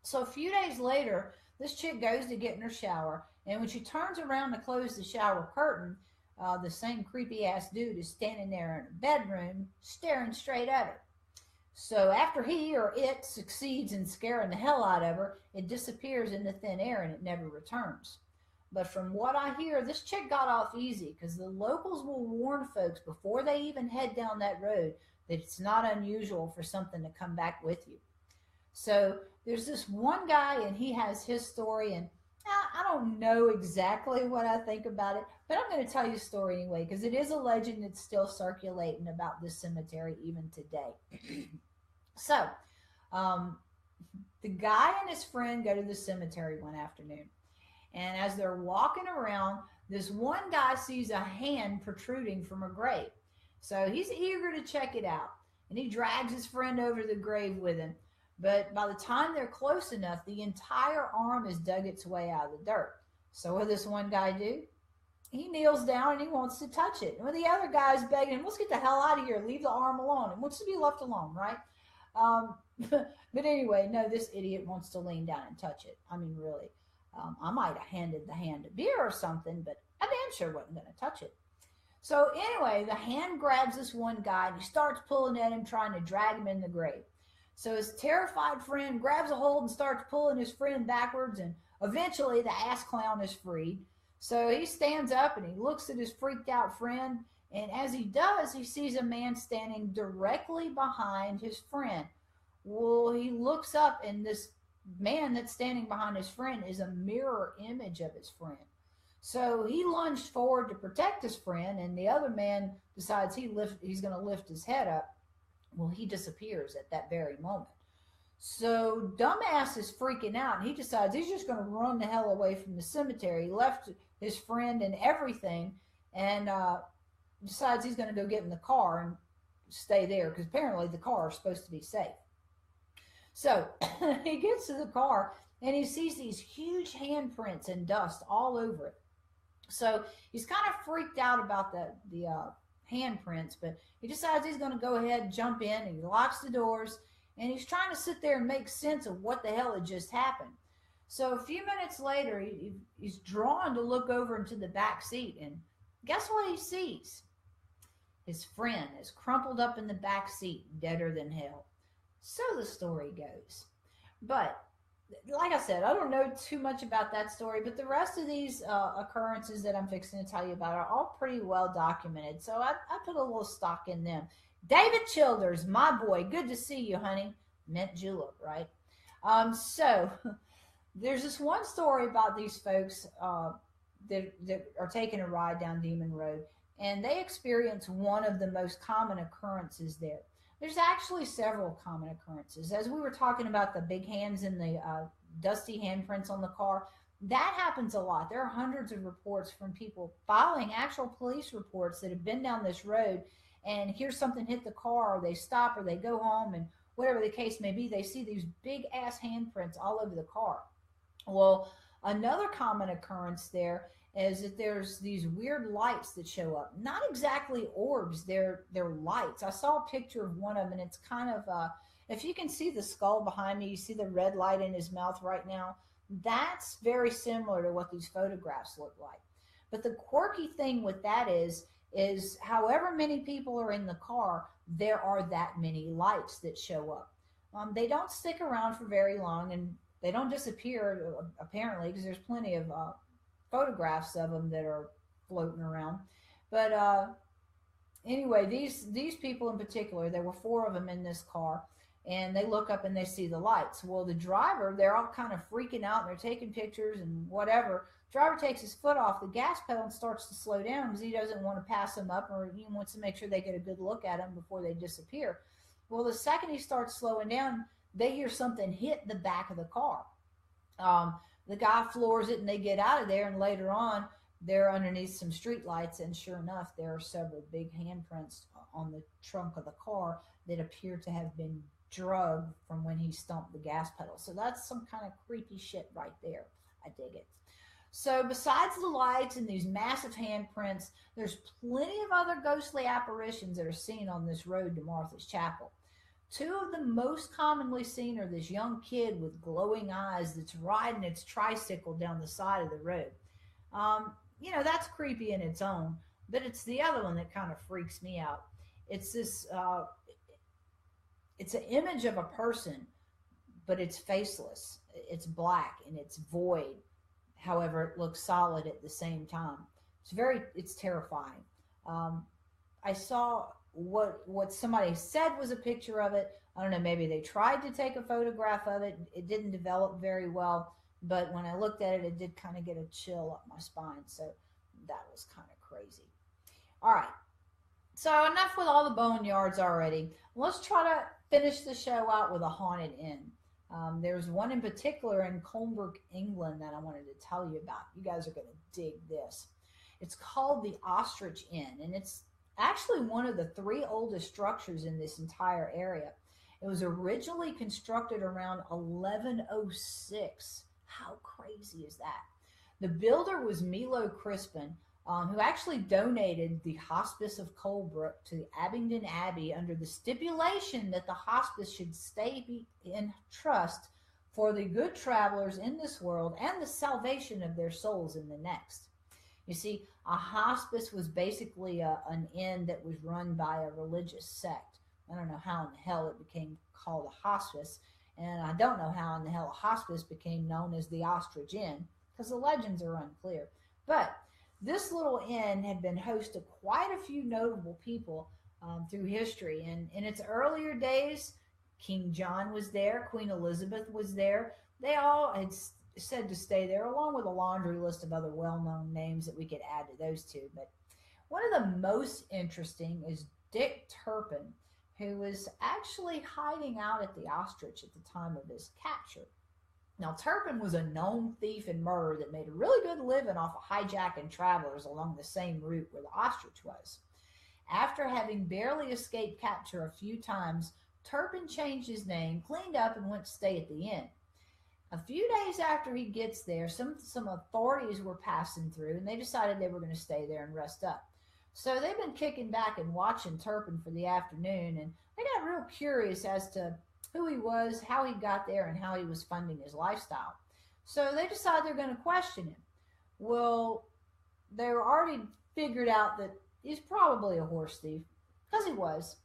So a few days later, this chick goes to get in her shower, and when she turns around to close the shower curtain, the same creepy-ass dude is standing there in her bedroom, staring straight at her. So after he or it succeeds in scaring the hell out of her, it disappears into thin air and it never returns. But from what I hear, this chick got off easy because the locals will warn folks before they even head down that road that it's not unusual for something to come back with you. So there's this one guy, and he has his story, and I don't know exactly what I think about it, but I'm going to tell you a story anyway because it is a legend that's still circulating about this cemetery even today. So, um, the guy and his friend go to the cemetery one afternoon, and as they're walking around, this one guy sees a hand protruding from a grave. So he's eager to check it out, and he drags his friend over to the grave with him. But by the time they're close enough, the entire arm has dug its way out of the dirt. So what does this one guy do? He kneels down and he wants to touch it. And when the other guy's begging him, let's get the hell out of here, leave the arm alone. It wants to be left alone, right? But anyway, no, this idiot wants to lean down and touch it. I mean, really. I might have handed the hand a beer or something, but I damn sure wasn't going to touch it. So anyway, the hand grabs this one guy and he starts pulling at him, trying to drag him in the grave. So his terrified friend grabs a hold and starts pulling his friend backwards, and eventually the ass clown is freed. So he stands up and he looks at his freaked out friend, and as he does, he sees a man standing directly behind his friend. Well, he looks up, and this man that's standing behind his friend is a mirror image of his friend. So he lunged forward to protect his friend, and the other man decides he's going to lift his head up. Well, he disappears at that very moment. So dumbass is freaking out, and he decides he's just going to run the hell away from the cemetery. He left his friend and everything, and decides he's going to go get in the car and stay there because apparently the car is supposed to be safe. So he gets to the car and he sees these huge handprints and dust all over it. So he's kind of freaked out about the handprints, but he decides he's going to go ahead and jump in, and he locks the doors, and he's trying to sit there and make sense of what the hell had just happened. So a few minutes later, he's drawn to look over into the back seat, and guess what he sees? His friend is crumpled up in the back seat, deader than hell. So the story goes. But like I said, I don't know too much about that story, but the rest of these occurrences that I'm fixing to tell you about are all pretty well documented. So I put a little stock in them. David Childers, my boy, good to see you, honey. Mint julep, right? So there's this one story about these folks that are taking a ride down Demon Road, and they experience one of the most common occurrences there. There's actually several common occurrences. As we were talking about the big hands and the dusty handprints on the car, that happens a lot. There are hundreds of reports from people filing actual police reports that have been down this road and hear something hit the car, or they stop, or they go home, and whatever the case may be, they see these big ass handprints all over the car. Well, another common occurrence there is that there's these weird lights that show up. Not exactly orbs, they're lights. I saw a picture of one of them, and it's kind of, if you can see the skull behind me, you see the red light in his mouth right now. That's very similar to what these photographs look like. But the quirky thing with that is however many people are in the car, there are that many lights that show up. They don't stick around for very long, and they don't disappear, apparently, because there's plenty of photographs of them that are floating around. But anyway, these people in particular, there were 4 of them in this car, and they look up and they see the lights. Well, the driver, they're all kind of freaking out, and they're taking pictures and whatever. Driver takes his foot off the gas pedal and starts to slow down because he doesn't want to pass them up, or he wants to make sure they get a good look at them before they disappear. Well, the second he starts slowing down, they hear something hit the back of the car. The guy floors it, and they get out of there, and later on, they're underneath some street lights, and sure enough, there are several big handprints on the trunk of the car that appear to have been drugged from when he stomped the gas pedal. So that's some kind of creepy shit right there. I dig it. So besides the lights and these massive handprints, there's plenty of other ghostly apparitions that are seen on this road to Martha's Chapel. 2 of the most commonly seen are this young kid with glowing eyes that's riding its tricycle down the side of the road. That's creepy in its own, but it's the other one that kind of freaks me out. It's this, it's an image of a person, but it's faceless. It's black and it's void. However, it looks solid at the same time. It's terrifying. I saw what somebody said was a picture of it. I don't know, maybe they tried to take a photograph of it. It didn't develop very well, But when I looked at it, it did kind of get a chill up my spine. So that was kind of crazy. All right. So enough with all the boneyards already. Let's try to finish the show out with a haunted inn. There's one in particular in Colnbrook, England, that I wanted to tell you about. You guys are going to dig this. It's called the Ostrich Inn, and it's actually one of the three oldest structures in this entire area. It was originally constructed around 1106. How crazy is that? The builder was Milo Crispin, who actually donated the Hospice of Colebrook to Abingdon Abbey under the stipulation that the hospice should stay in trust for the good travelers in this world and the salvation of their souls in the next. You see, a hospice was basically an inn that was run by a religious sect. I don't know how in the hell it became called a hospice, and I don't know how in the hell a hospice became known as the Ostrich Inn, because the legends are unclear. But this little inn had been host to quite a few notable people through history. And in its earlier days, King John was there, Queen Elizabeth was there. They all had said to stay there, along with a laundry list of other well-known names that we could add to those two. But one of the most interesting is Dick Turpin, who was actually hiding out at the Ostrich at the time of his capture. Now, Turpin was a known thief and murderer that made a really good living off of hijacking travelers along the same route where the Ostrich was. After having barely escaped capture a few times, Turpin changed his name, cleaned up, and went to stay at the inn. A few days after he gets there, some authorities were passing through, and they decided they were going to stay there and rest up. So they've been kicking back and watching Turpin for the afternoon, and they got real curious as to who he was, how he got there, and how he was funding his lifestyle. So they decided they're going to question him. Well, they were already figured out that he's probably a horse thief, because he was.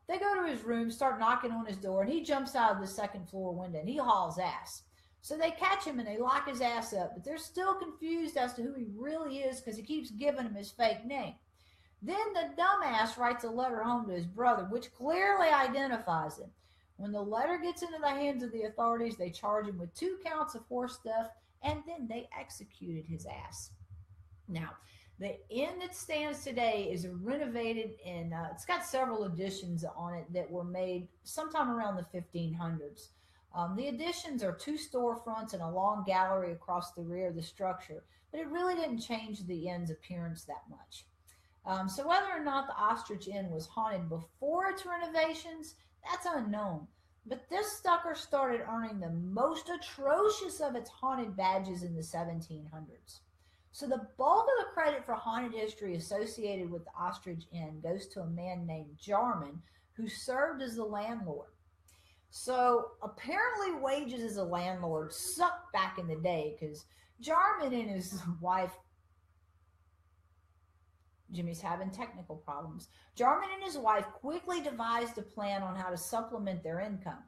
They go to his room, start knocking on his door, and he jumps out of the second floor window, and he hauls ass. So they catch him, and they lock his ass up, but they're still confused as to who he really is, because he keeps giving them his fake name. Then the dumbass writes a letter home to his brother, which clearly identifies him. When the letter gets into the hands of the authorities, they charge him with 2 counts of horse theft, and then they executed his ass. Now, the inn that stands today is renovated, and it's got several additions on it that were made sometime around the 1500s. The additions are 2 storefronts and a long gallery across the rear of the structure, but it really didn't change the inn's appearance that much. So whether or not the Ostrich Inn was haunted before its renovations, that's unknown. But this sucker started earning the most atrocious of its haunted badges in the 1700s. So the bulk of the credit for haunted history associated with the Ostrich Inn goes to a man named Jarman, who served as the landlord. So apparently wages as a landlord sucked back in the day, because Jarman and his wife, Jimmy's having technical problems. Jarman and his wife quickly devised a plan on how to supplement their income.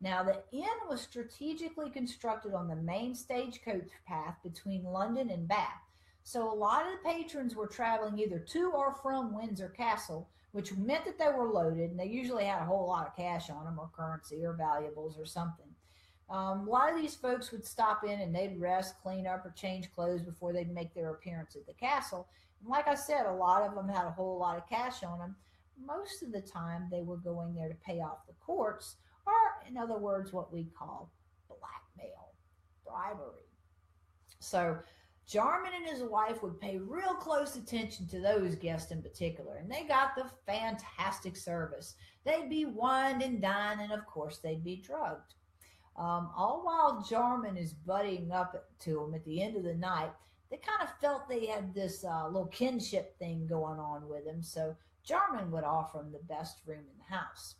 Now, the inn was strategically constructed on the main stagecoach path between London and Bath. So a lot of the patrons were traveling either to or from Windsor Castle, which meant that they were loaded, and they usually had a whole lot of cash on them, or currency, or valuables, or something. A lot of these folks would stop in and they'd rest, clean up, or change clothes before they'd make their appearance at the castle. And like I said, a lot of them had a whole lot of cash on them. Most of the time, they were going there to pay off the courts, or in other words, what we call blackmail, bribery. So Jarman and his wife would pay real close attention to those guests in particular, and they got the fantastic service. They'd be wined and dined, and of course, they'd be drugged. All while Jarman is buddying up to them at the end of the night, they kind of felt they had this little kinship thing going on with him, so Jarman would offer him the best room in the house.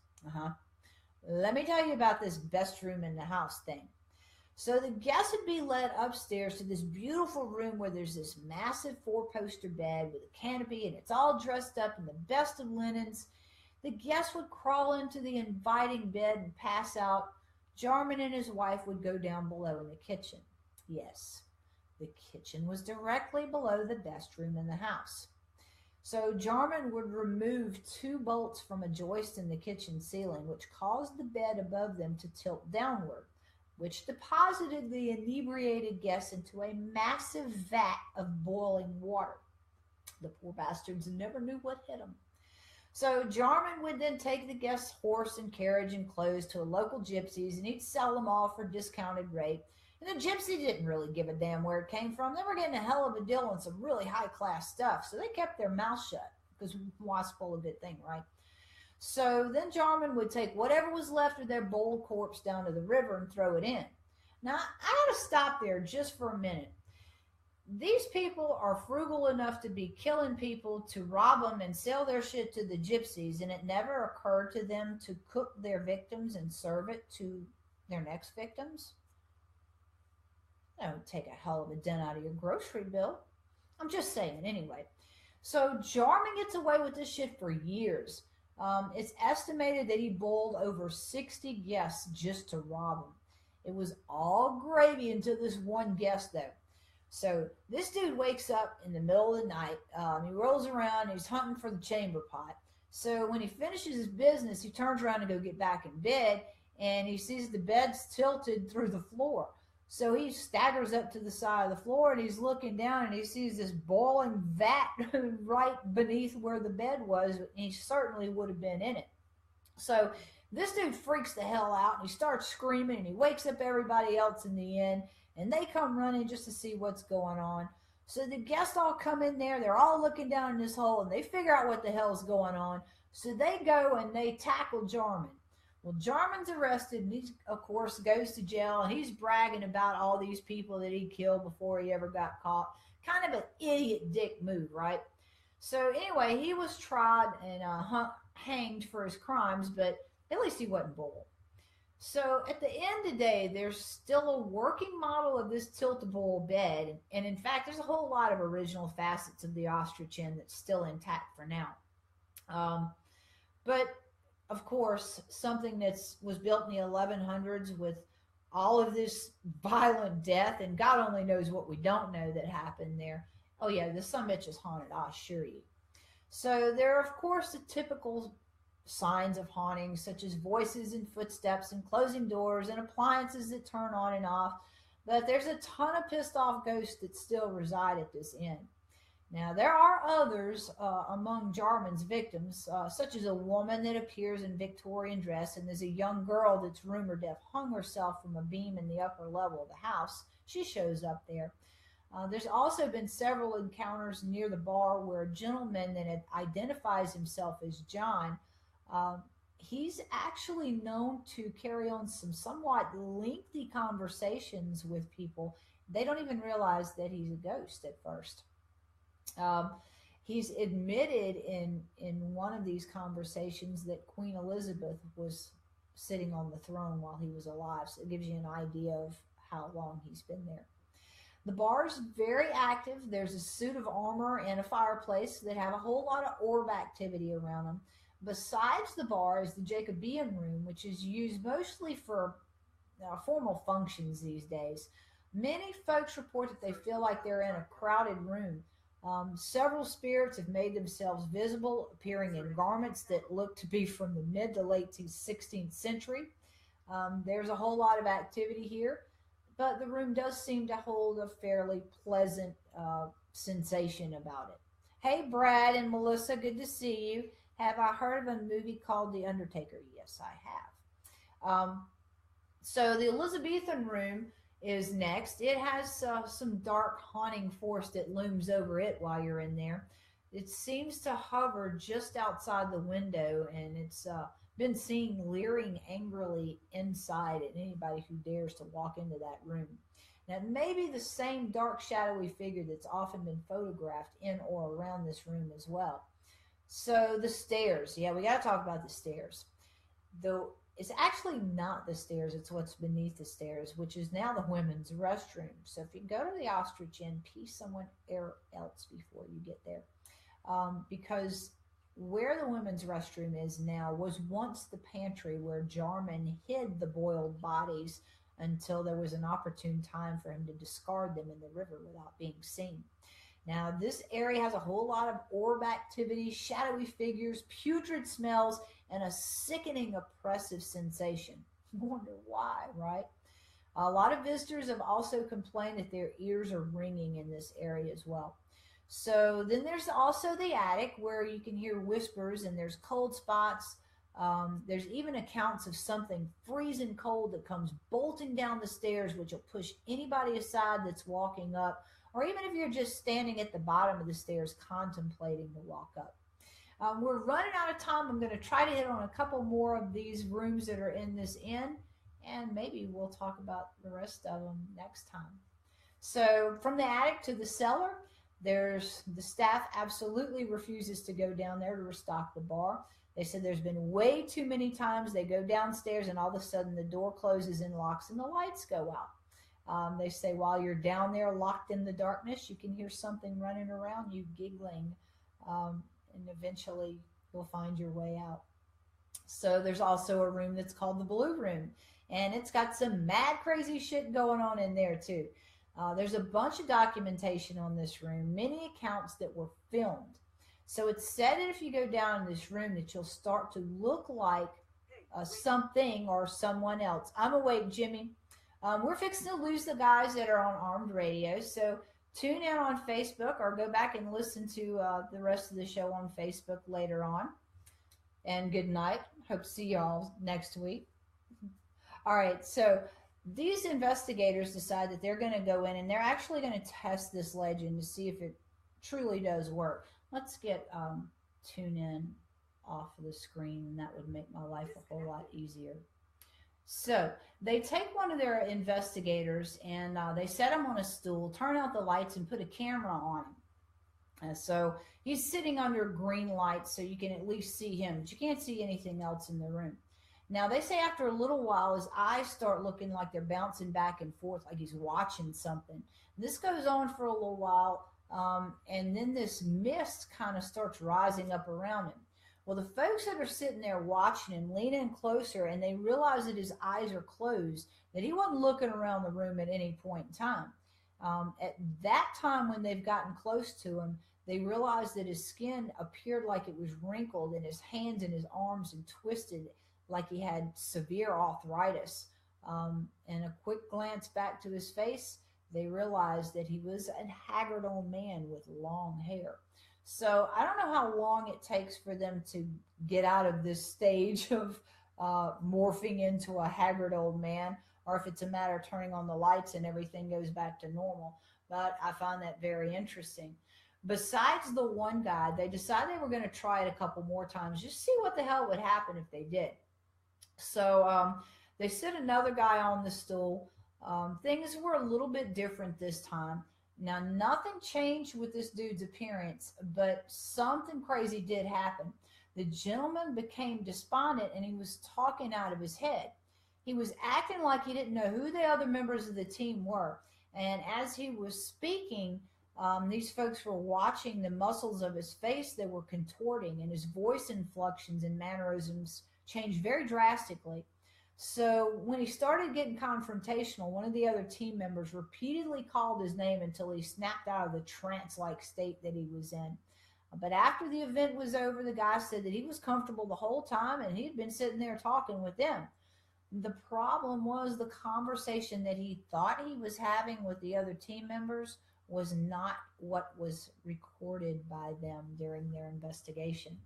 Let me tell you about this best room in the house thing. So the guests would be led upstairs to this beautiful room where there's this massive 4-poster bed with a canopy, and it's all dressed up in the best of linens. The guests would crawl into the inviting bed and pass out. Jarman and his wife would go down below in the kitchen. Yes, the kitchen was directly below the best room in the house. So Jarman would remove 2 bolts from a joist in the kitchen ceiling, which caused the bed above them to tilt downward. which deposited the inebriated guests into a massive vat of boiling water. The poor bastards never knew what hit them. So Jarman would then take the guest's horse and carriage and clothes to a local gypsy's, and he'd sell them all for a discounted rate. And the gypsy didn't really give a damn where it came from. They were getting a hell of a deal on some really high-class stuff, so they kept their mouth shut, because why spoil a good thing, right? So then Jarman would take whatever was left of their boiled corpse down to the river and throw it in. Now, I gotta stop there just for a minute. These people are frugal enough to be killing people to rob them and sell their shit to the gypsies, and it never occurred to them to cook their victims and serve it to their next victims. That would take a hell of a dent out of your grocery bill. I'm just saying, anyway. So Jarman gets away with this shit for years. It's estimated that he boiled over 60 guests just to rob them. It was all gravy until this one guest, though. So this dude wakes up in the middle of the night. He rolls around. He's hunting for the chamber pot. So when he finishes his business, he turns around to go get back in bed, and he sees the bed's tilted through the floor. So he staggers up to the side of the floor, and he's looking down, and he sees this boiling vat right beneath where the bed was, and he certainly would have been in it. So this dude freaks the hell out, and he starts screaming, and he wakes up everybody else in the inn, and they come running just to see what's going on. So the guests all come in there. They're all looking down in this hole, and they figure out what the hell's going on. So they go, and they tackle Jarman. Well, Jarman's arrested, and he, of course, goes to jail, and he's bragging about all these people that he killed before he ever got caught. Kind of an idiot dick move, right? So anyway, he was tried and hanged for his crimes, but at least he wasn't boiled. So at the end of the day, there's still a working model of this tilt-a-boil bed, and in fact, there's a whole lot of original facets of the ostrich inn that's still intact for now. But of course, something that was built in the 1100s with all of this violent death, and God only knows what we don't know that happened there. Oh yeah, the summit is haunted, I assure you. So there are, of course, the typical signs of haunting, such as voices and footsteps and closing doors and appliances that turn on and off. But there's a ton of pissed off ghosts that still reside at this inn. Now, there are others among Jarman's victims, such as a woman that appears in Victorian dress, and there's a young girl that's rumored to have hung herself from a beam in the upper level of the house. She shows up there. There's also been several encounters near the bar where a gentleman that identifies himself as John, he's actually known to carry on some somewhat lengthy conversations with people. They don't even realize that he's a ghost at first. He's admitted in one of these conversations that Queen Elizabeth was sitting on the throne while he was alive. So it gives you an idea of how long he's been there. The bar is very active. There's a suit of armor and a fireplace that have a whole lot of orb activity around them. Besides the bar is the Jacobean room, which is used mostly for formal functions these days. Many folks report that they feel like they're in a crowded room. Several spirits have made themselves visible, appearing in garments that look to be from the mid to late 16th century. There's a whole lot of activity here, but the room does seem to hold a fairly pleasant sensation about it. Hey, Brad and Melissa, good to see you. Have I heard of a movie called The Undertaker? Yes, I have. So the Elizabethan room is next. It has some dark haunting force that looms over it while you're in there. It seems to hover just outside the window, and it's been seen leering angrily inside at anybody who dares to walk into that room. Now, it may be the same dark, shadowy figure that's often been photographed in or around this room as well. So the stairs. Yeah, we got to talk about the stairs. Though it's actually not the stairs, it's what's beneath the stairs, which is now the women's restroom. So if you go to the Ostrich Inn, pee somewhere else before you get there. Because where the women's restroom is now was once the pantry where Jarman hid the boiled bodies until there was an opportune time for him to discard them in the river without being seen. Now, this area has a whole lot of orb activity, shadowy figures, putrid smells, and a sickening, oppressive sensation. You wonder why, right? A lot of visitors have also complained that their ears are ringing in this area as well. So then there's also the attic where you can hear whispers and there's cold spots. There's even accounts of something freezing cold that comes bolting down the stairs, which will push anybody aside that's walking up, or even if you're just standing at the bottom of the stairs contemplating to walk up. We're running out of time. I'm going to try to hit on a couple more of these rooms that are in this inn, and maybe we'll talk about the rest of them next time. So, from the attic to the cellar, there's the staff absolutely refuses to go down there to restock the bar. They said there's been way too many times they go downstairs and all of a sudden the door closes and locks and the lights go out. They say while you're down there locked in the darkness, you can hear something running around you giggling, and eventually you'll find your way out. So there's also a room that's called the Blue Room, and it's got some mad crazy shit going on in there too. There's a bunch of documentation on this room, many accounts that were filmed. So it's said that if you go down in this room that you'll start to look like something or someone else. I'm awake, Jimmy. We're fixing to lose the guys that are on Armed Radio, so tune in on Facebook or go back and listen to the rest of the show on Facebook later on. And good night. Hope to see y'all next week. All right, so these investigators decide that they're going to go in and they're actually going to test this legend to see if it truly does work. Let's get tune in off of the screen, and that would make my life a whole lot easier. So they take one of their investigators and they set him on a stool, turn out the lights, and put a camera on him. And so he's sitting under green lights so you can at least see him, but you can't see anything else in the room. Now, they say after a little while, his eyes start looking like they're bouncing back and forth, like he's watching something. This goes on for a little while, and then this mist kind of starts rising up around him. Well, the folks that are sitting there watching him lean in closer, and they realize that his eyes are closed, that he wasn't looking around the room at any point in time. At that time, when they've gotten close to him, they realized that his skin appeared like it was wrinkled, and his hands and his arms and twisted like he had severe arthritis. And a quick glance back to his face, they realized that he was a haggard old man with long hair. So I don't know how long it takes for them to get out of this stage of morphing into a haggard old man, or if it's a matter of turning on the lights and everything goes back to normal. But I found that very interesting. Besides the one guy, they decided they were going to try it a couple more times, just see what the hell would happen if they did. So they set another guy on the stool. Things were a little bit different this time. Now, nothing changed with this dude's appearance, but something crazy did happen. The gentleman became despondent, and he was talking out of his head. He was acting like he didn't know who the other members of the team were. And as he was speaking, these folks were watching the muscles of his face. They were contorting, and his voice inflections and mannerisms changed very drastically. So when he started getting confrontational, one of the other team members repeatedly called his name until he snapped out of the trance-like state that he was in. But after the event was over, the guy said that he was comfortable the whole time and he'd been sitting there talking with them. The problem was the conversation that he thought he was having with the other team members was not what was recorded by them during their investigation.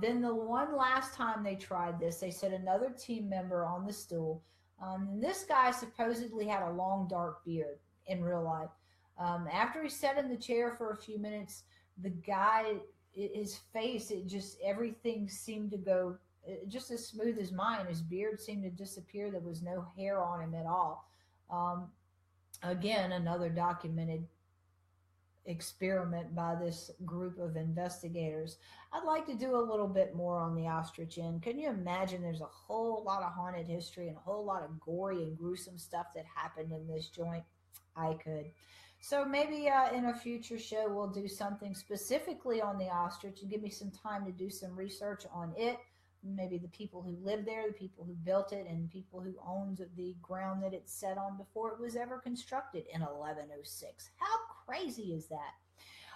Then the one last time they tried this, they set another team member on the stool. And this guy supposedly had a long, dark beard in real life. After he sat in the chair for a few minutes, the guy, his face, everything seemed to go just as smooth as mine. His beard seemed to disappear. There was no hair on him at all. Again, another documented experiment by this group of investigators. I'd like to do a little bit more on the Ostrich Inn. Can you imagine there's a whole lot of haunted history and a whole lot of gory and gruesome stuff that happened in this joint? I could. So maybe in a future show we'll do something specifically on the Ostrich and give me some time to do some research on it. Maybe the people who lived there, the people who built it, and people who owned the ground that it's set on before it was ever constructed in 1106. How crazy is that?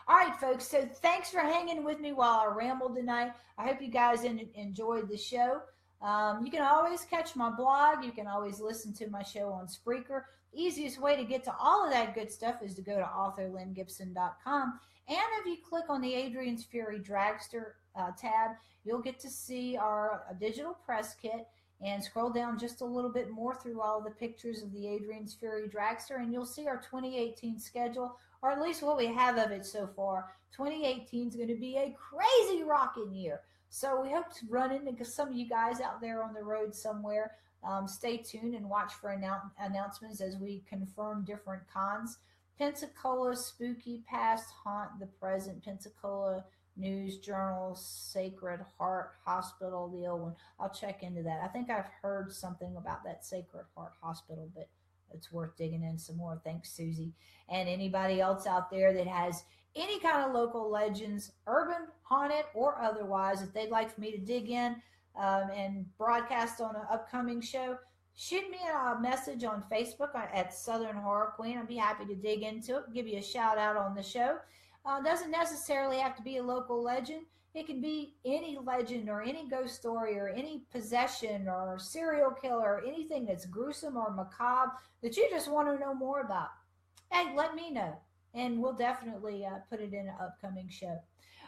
All right, folks, so thanks for hanging with me while I rambled tonight. I hope you guys enjoyed the show. You can always catch my blog. You can always listen to my show on Spreaker. The easiest way to get to all of that good stuff is to go to authorlyngibson.com. And if you click on the Adrian's Fury Dragster tab, you'll get to see our digital press kit and scroll down just a little bit more through all the pictures of the Adrian's Fury Dragster, and you'll see our 2018 schedule, or at least what we have of it so far. 2018 is going to be a crazy rocking year. So we hope to run into some of you guys out there on the road somewhere. Stay tuned and watch for announcements as we confirm different cons. Pensacola Spooky Past Haunt the Present, Pensacola News Journal, Sacred Heart Hospital, the old one. I'll check into that. I think I've heard something about that Sacred Heart Hospital, but it's worth digging in some more. Thanks, Susie. And anybody else out there that has any kind of local legends, urban, haunted, or otherwise, if they'd like for me to dig in and broadcast on an upcoming show, shoot me a message on Facebook at Southern Horror Queen. I'd be happy to dig into it, give you a shout out on the show. Doesn't necessarily have to be a local legend. It can be any legend or any ghost story or any possession or serial killer, or anything that's gruesome or macabre that you just want to know more about. Hey, let me know, and we'll definitely put it in an upcoming show.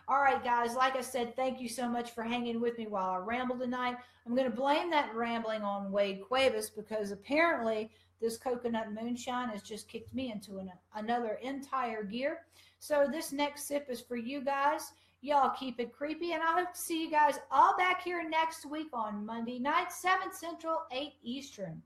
All right, guys, like I said, thank you so much for hanging with me while I ramble tonight. I'm going to blame that rambling on Wade Cuevas because apparently this coconut moonshine has just kicked me into another entire gear. So this next sip is for you guys. Y'all keep it creepy, and I hope to see you guys all back here next week on Monday night, 7 Central, 8 Eastern.